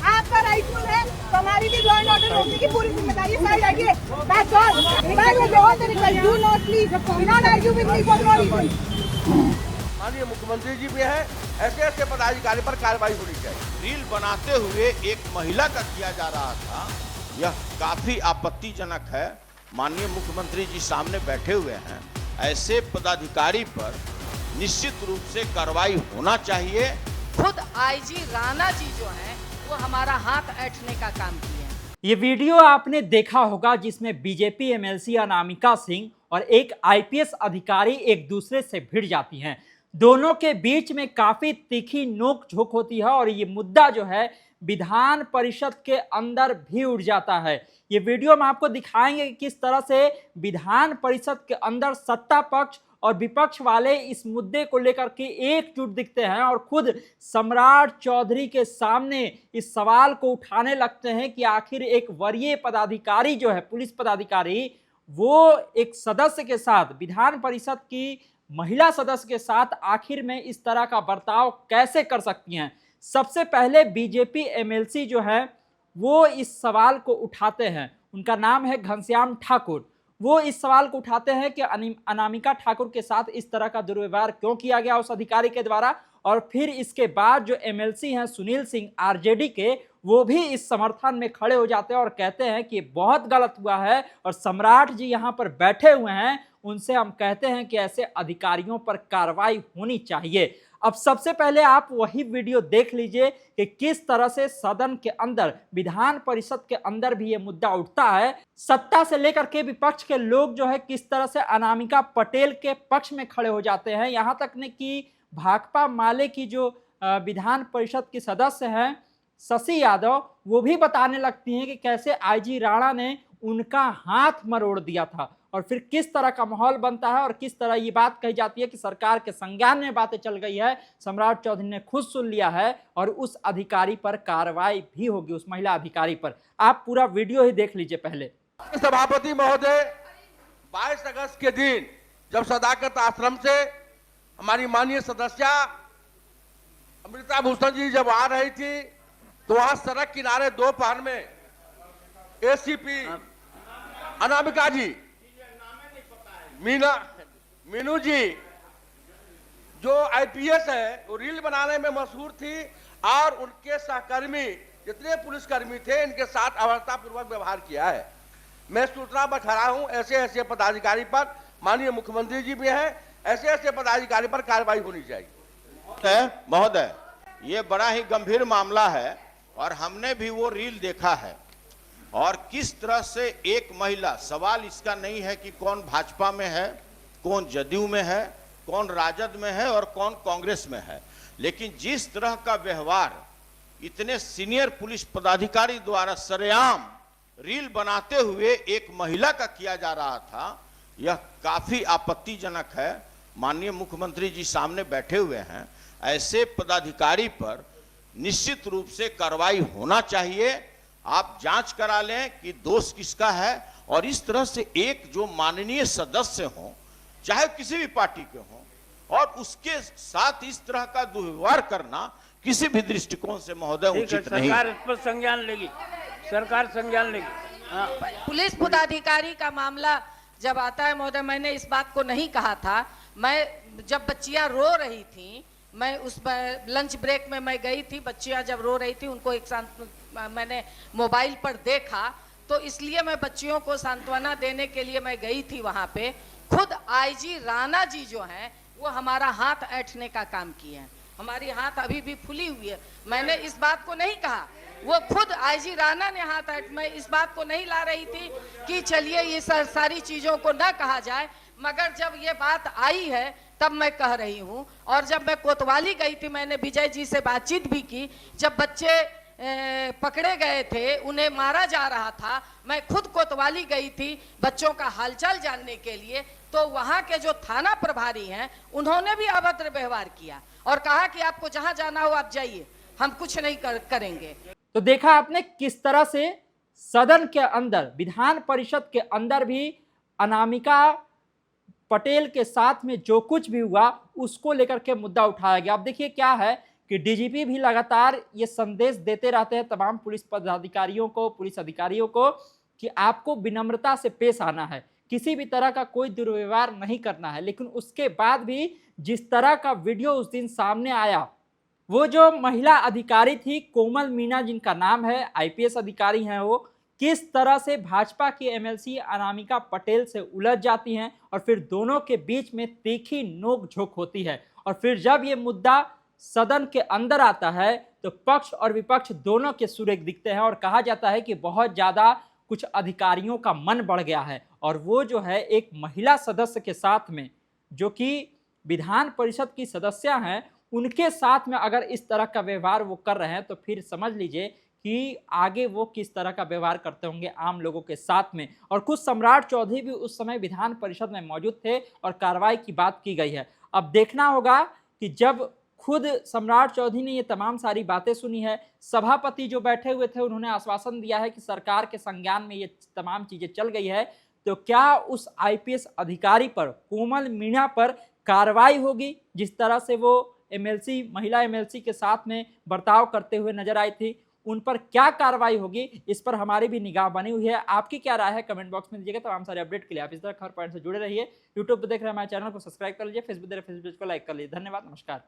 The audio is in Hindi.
आपका राइटफुल है, तो हमारी भी लॉ एंड ऑर्डर रोकने की पूरी जिम्मेदारी साइड आइए। That's all. Do not please not argue with me for no reason. माननीय मुख्यमंत्री जी भी हैं, ऐसे ऐसे पदाधिकारी पर कार्रवाई होनी चाहिए। रील बनाते हुए एक महिला का किया जा रहा था, यह काफी आपत्तिजनक है। माननीय मुख्यमंत्री जी सामने बैठे हुए हैं, ऐसे पदाधिकारी पर निश्चित रूप से कार्रवाई होना चाहिए। खुद आईजी राणा जी जो हैं वो हमारा हाथ ऐंठने का काम किए हैं। ये वीडियो आपने देखा होगा जिसमें बीजेपी एमएलसी अनामिका सिंह और एक आईपीएस अधिकारी एक दूसरे से भिड़ जाती हैं। दोनों के बीच में काफी तीखी नोक झोंक होती है और ये मुद्दा जो है विधान परिषद के अंदर भी उठ जाता है। ये वीडियो हम आपको दिखाएंगे कि किस तरह से विधान परिषद के अंदर सत्ता पक्ष और विपक्ष वाले इस मुद्दे को लेकर के एकजुट दिखते हैं और खुद सम्राट चौधरी के सामने इस सवाल को उठाने लगते हैं कि आखिर एक वरीय पदाधिकारी जो है, पुलिस पदाधिकारी, वो एक सदस्य के साथ, विधान परिषद की महिला सदस्य के साथ आखिर में इस तरह का बर्ताव कैसे कर सकती हैं। सबसे पहले बीजेपी एमएलसी जो है वो इस सवाल को उठाते हैं। उनका नाम है घनश्याम ठाकुर। वो इस सवाल को उठाते हैं कि अनामिका ठाकुर के साथ इस तरह का दुर्व्यवहार क्यों किया गया उस अधिकारी के द्वारा। और फिर इसके बाद जो एमएलसी हैं सुनील सिंह आरजेडी के, वो भी इस समर्थन में खड़े हो जाते हैं और कहते हैं कि बहुत गलत हुआ है और सम्राट जी यहाँ पर बैठे हुए हैं, उनसे हम कहते हैं कि ऐसे अधिकारियों पर कार्रवाई होनी चाहिए। अब सबसे पहले आप वही वीडियो देख लीजिए कि किस तरह से सदन के अंदर, विधान परिषद के अंदर भी ये मुद्दा उठता है। सत्ता से लेकर के विपक्ष के लोग जो है किस तरह से अनामिका पटेल के पक्ष में खड़े हो जाते हैं। यहाँ तक ने कि भाकपा माले की जो विधान परिषद की सदस्य हैं शशि यादव, वो भी बताने लगती हैं कि कैसे आईजी राणा ने उनका हाथ मरोड़ दिया था और फिर किस तरह का माहौल बनता है और किस तरह ये बात कही जाती है कि सरकार के संज्ञान में बातें चल गई है, सम्राट चौधरी ने खुद सुन लिया है और उस अधिकारी पर कार्रवाई भी होगी, उस महिला अधिकारी पर। आप पूरा वीडियो ही देख लीजिए पहले। सभापति महोदय, 22 अगस्त के दिन जब सदाकत आश्रम से हमारी माननीय सदस्या अमृता भूषण जी जब आ रही थी, तो वहां सड़क किनारे दोपहर में एसीपी अनामिका जी, मीनू जी जो आईपीएस है, वो रील बनाने में मशहूर थी और उनके सहकर्मी जितने पुलिसकर्मी थे इनके साथ अभद्रतापूर्वक व्यवहार किया है। मैं सूचना बखरा हूं, ऐसे ऐसे पदाधिकारी पर, माननीय मुख्यमंत्री जी भी हैं, ऐसे ऐसे पदाधिकारी पर कार्रवाई होनी चाहिए। महोदय, ये बड़ा ही गंभीर मामला है और हमने भी वो रील देखा है और किस तरह से एक महिला, सवाल इसका नहीं है कि कौन भाजपा में है, कौन जदयू में है, कौन राजद में है और कौन कांग्रेस में है, लेकिन जिस तरह का व्यवहार इतने सीनियर पुलिस पदाधिकारी द्वारा सरेआम रील बनाते हुए एक महिला का किया जा रहा था, यह काफी आपत्तिजनक है। माननीय मुख्यमंत्री जी सामने बैठे हुए हैं, ऐसे पदाधिकारी पर निश्चित रूप से कार्रवाई होना चाहिए। आप जांच करा लें कि दोष किसका है और इस तरह से एक जो माननीय सदस्य हों, चाहे किसी भी पार्टी के हों, और उसके साथ इस तरह का दुर्व्यवहार करना किसी भी दृष्टिकोण से महोदय उचित नहीं। सरकार इस पर संज्ञान लेगी, सरकार संज्ञान लेगी। पुलिस पदाधिकारी का मामला जब आता है महोदय, मैंने इस बात को नहीं कहा था। मैं जब बच्चियां रो रही थी, मैं उस लंच ब्रेक में मैं गई थी, बच्चियां जब रो रही थी उनको एक मैंने मोबाइल पर देखा, तो इसलिए मैं बच्चियों को सांत्वना देने के लिए मैं गई थी वहां पे। खुद आईजी राणा जी जो हैं वो हमारा हाथ ऐंठने का काम किए हैं। हमारी हाथ अभी भी फुली हुई है। मैंने इस बात को नहीं कहा, वो खुद आईजी राणा ने हाथ ऐंठ, मैं इस बात को नहीं ला रही थी कि चलिए ये सारी चीजों को ना कहा जाए, मगर जब ये बात आई है तब मैं कह रही हूँ। और जब मैं कोतवाली गई थी, मैंने विजय जी से बातचीत भी की, जब बच्चे पकड़े गए थे, उन्हें मारा जा रहा था, मैं खुद कोतवाली गई थी बच्चों का हालचाल जानने के लिए, तो वहां के जो थाना प्रभारी हैं उन्होंने भी अभद्र व्यवहार किया और कहा कि आपको जहां जाना हो आप जाइए, हम कुछ नहीं करेंगे। तो देखा आपने किस तरह से सदन के अंदर, विधान परिषद के अंदर भी अनामिका पटेल के साथ में जो कुछ भी हुआ उसको लेकर के मुद्दा उठाया गया। अब देखिए क्या है कि डीजीपी भी लगातार ये संदेश देते रहते हैं तमाम पुलिस पदाधिकारियों को, पुलिस अधिकारियों को कि आपको विनम्रता से पेश आना है, किसी भी तरह का कोई दुर्व्यवहार नहीं करना है। लेकिन उसके बाद भी जिस तरह का वीडियो उस दिन सामने आया, वो जो महिला अधिकारी थी कोमल मीणा जिनका नाम है, आईपीएस अधिकारी हैं, वो किस तरह से भाजपा की एमएलसी अनामिका पटेल से उलझ जाती हैं और फिर दोनों के बीच में तीखी नोक-झोंक होती है। और फिर जब ये मुद्दा सदन के अंदर आता है तो पक्ष और विपक्ष दोनों के सुर एक दिखते हैं और कहा जाता है कि बहुत ज़्यादा कुछ अधिकारियों का मन बढ़ गया है। और वो जो है एक महिला सदस्य के साथ में, जो कि विधान परिषद की सदस्य हैं, उनके साथ में अगर इस तरह का व्यवहार वो कर रहे हैं तो फिर समझ लीजिए कि आगे वो किस तरह का व्यवहार करते होंगे आम लोगों के साथ में। और खुद सम्राट चौधरी भी उस समय विधान परिषद में मौजूद थे और कार्रवाई की बात की गई है। अब देखना होगा कि जब खुद सम्राट चौधरी ने ये तमाम सारी बातें सुनी है, सभापति जो बैठे हुए थे उन्होंने आश्वासन दिया है कि सरकार के संज्ञान में ये तमाम चीजें चल गई है, तो क्या उस आईपीएस अधिकारी पर, कोमल मीणा पर कार्रवाई होगी? जिस तरह से वो एमएलसी, महिला एमएलसी के साथ में बर्ताव करते हुए नजर आई थी, उन पर क्या कार्रवाई होगी, इस पर हमारी भी निगाह बनी हुई है। आपकी क्या राय है कमेंट बॉक्स में दीजिएगा। तमाम सारे अपडेट के लिए आप इस तरह खबर पॉइंट से जुड़े रहिए। यूट्यूब पर देख रहे हैं हमारे चैनल को सब्सक्राइब कर लीजिए, फेसबुक देख रहे हैं फेसबुक को लाइक कर लीजिए। धन्यवाद, नमस्कार।